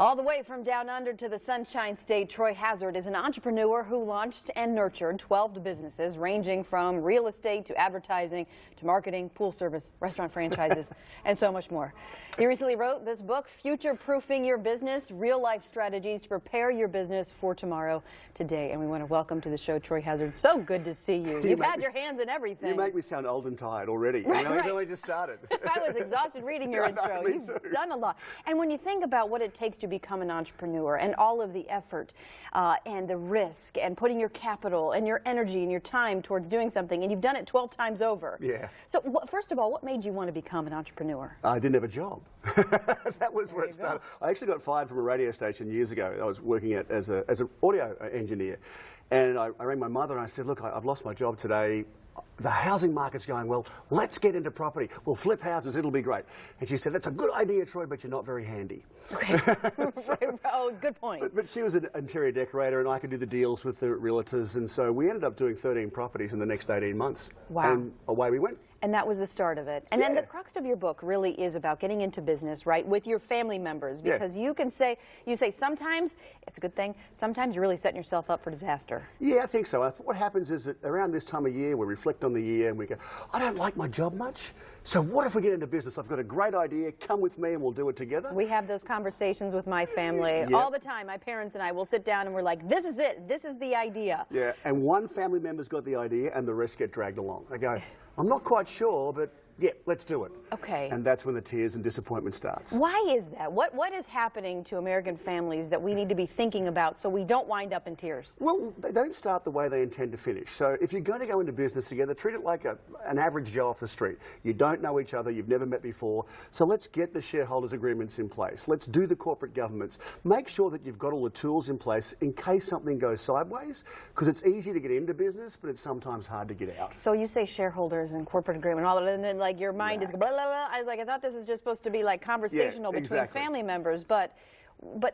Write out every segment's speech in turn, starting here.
All the way from down under to the Sunshine State, Troy Hazard is an entrepreneur who launched and nurtured 12 businesses ranging from real estate to advertising to marketing, pool service, restaurant franchises, and so much more. He recently wrote this book, Future-Proofing Your Business, Real-Life Strategies to Prepare Your Business for Tomorrow, Today. And we want to welcome to the show Troy Hazard. So good to see you. You've had your hands in everything. You make me sound old and tired already. Right, We've only just started. I was exhausted reading your intro. You've done a lot. And when you think about what it takes to become an entrepreneur and all of the effort and the risk and putting your capital and your energy and your time towards doing something, and you've done it 12 times over. Yeah. So first of all, what made you want to become an entrepreneur? I didn't have a job. That was where it started. I actually got fired from a radio station years ago. I was working as an audio engineer. And I rang my mother and I said, look, I've lost my job today. The housing market's going well. Let's get into property. We'll flip houses. It'll be great. And she said, that's a good idea, Troy, but you're not very handy. Okay. Oh, good point. But she was an interior decorator and I could do the deals with the realtors. And so we ended up doing 13 properties in the next 18 months. Wow. And away we went. And that was the start of it. And then the crux of your book really is about getting into business, right, with your family members. Because you say sometimes it's a good thing, sometimes you're really setting yourself up for disaster. Yeah, I think so. What happens is that around this time of year, we reflect on the year and we go, I don't like my job much, so what if we get into business? I've got a great idea, come with me and we'll do it together. We have those conversations with my family all the time. My parents and I will sit down and we're like, this is it, this is the idea. Yeah, and one family member's got the idea and the rest get dragged along. They go, I'm not quite sure, but yeah, let's do it. Okay. And that's when the tears and disappointment starts. Why is that? What is happening to American families that we need to be thinking about so we don't wind up in tears? Well, they don't start the way they intend to finish. So if you're going to go into business together, treat it like an average Joe off the street. You don't know each other, you've never met before. So let's get the shareholders agreements in place. Let's do the corporate governments. Make sure that you've got all the tools in place in case something goes sideways, because it's easy to get into business, but it's sometimes hard to get out. So you say shareholders and corporate agreement, all that, and then like your mind is blah, blah, blah. I was like, I thought this is just supposed to be like conversational between family members, but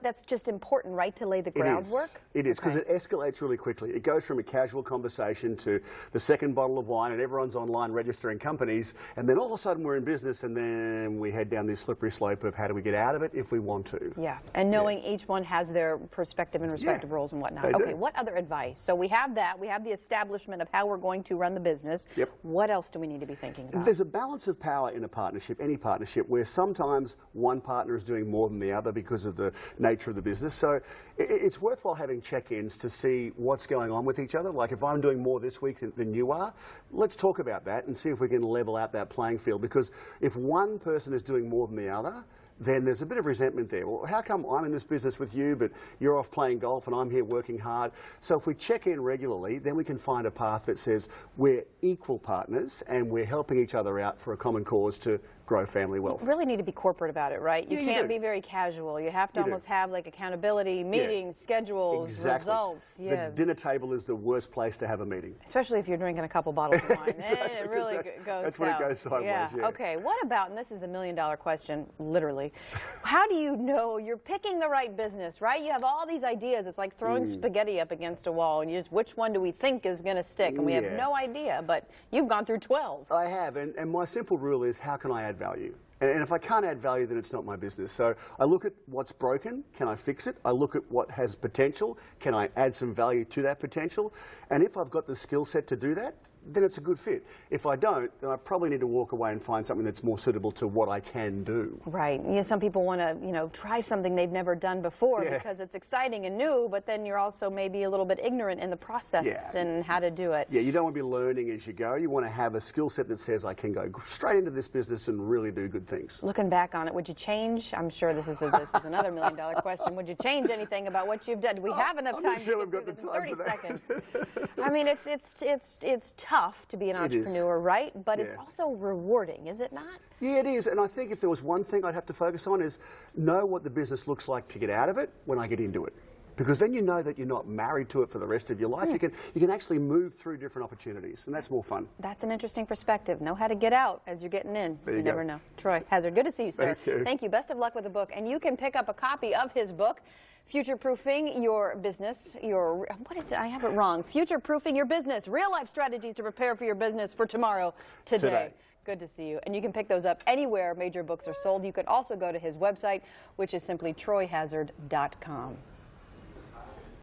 that's just important, right, to lay the groundwork? It is, because it escalates really quickly. It goes from a casual conversation to the second bottle of wine and everyone's online registering companies, and then all of a sudden we're in business, and then we head down this slippery slope of how do we get out of it if we want to. Yeah, and knowing each one has their perspective and respective roles and whatnot. Okay, what other advice? So we have that. We have the establishment of how we're going to run the business. Yep. What else do we need to be thinking about? There's a balance of power in a partnership, any partnership, where sometimes one partner is doing more than the other because of the nature of the business. So it's worthwhile having check-ins to see what's going on with each other. Like if I'm doing more this week than you are, let's talk about that and see if we can level out that playing field. Because if one person is doing more than the other, then there's a bit of resentment there. Well, how come I'm in this business with you, but you're off playing golf and I'm here working hard? So if we check in regularly, then we can find a path that says we're equal partners and we're helping each other out for a common cause to grow family wealth. You really need to be corporate about it, right? You can't be very casual. You have to almost have like accountability, meetings, schedules, results. The dinner table is the worst place to have a meeting. Especially if you're drinking a couple bottles of wine. It really goes That's when it goes sideways, Okay, what about, and this is the million-dollar question, literally, how do you know you're picking the right business, right? You have all these ideas. It's like throwing spaghetti up against a wall, and you just, which one do we think is going to stick? And we have no idea, but you've gone through 12. I have, and my simple rule is, how can I add value? And if I can't add value, then it's not my business. So I look at what's broken, can I fix it? I look at what has potential, can I add some value to that potential? And if I've got the skill set to do that, then it's a good fit. If I don't, then I probably need to walk away and find something that's more suitable to what I can do. Right. Some people want to, try something they've never done before because it's exciting and new, but then you're also maybe a little bit ignorant in the process and how to do it. Yeah, you don't want to be learning as you go. You want to have a skill set that says I can go straight into this business and really do good things. Looking back on it, would you change? I'm sure this is another million-dollar question. Would you change anything about what you've done? Do we have enough time to get through this in 30 seconds? I mean, it's tough to be an entrepreneur, right? But it's also rewarding, is it not? Yeah, it is. And I think if there was one thing I'd have to focus on is know what the business looks like to get out of it when I get into it. Because then you know that you're not married to it for the rest of your life. You can actually move through different opportunities, and that's more fun. That's an interesting perspective. Know how to get out as you're getting in. You never know. Troy Hazard, good to see you, sir. Thank you. Thank you. Best of luck with the book. And you can pick up a copy of his book, Future-Proofing Your Business, what is it? I have it wrong. Future-Proofing Your Business, Real-Life Strategies to Prepare for Your Business for Tomorrow, Today. Good to see you. And you can pick those up anywhere major books are sold. You can also go to his website, which is simply troyhazard.com.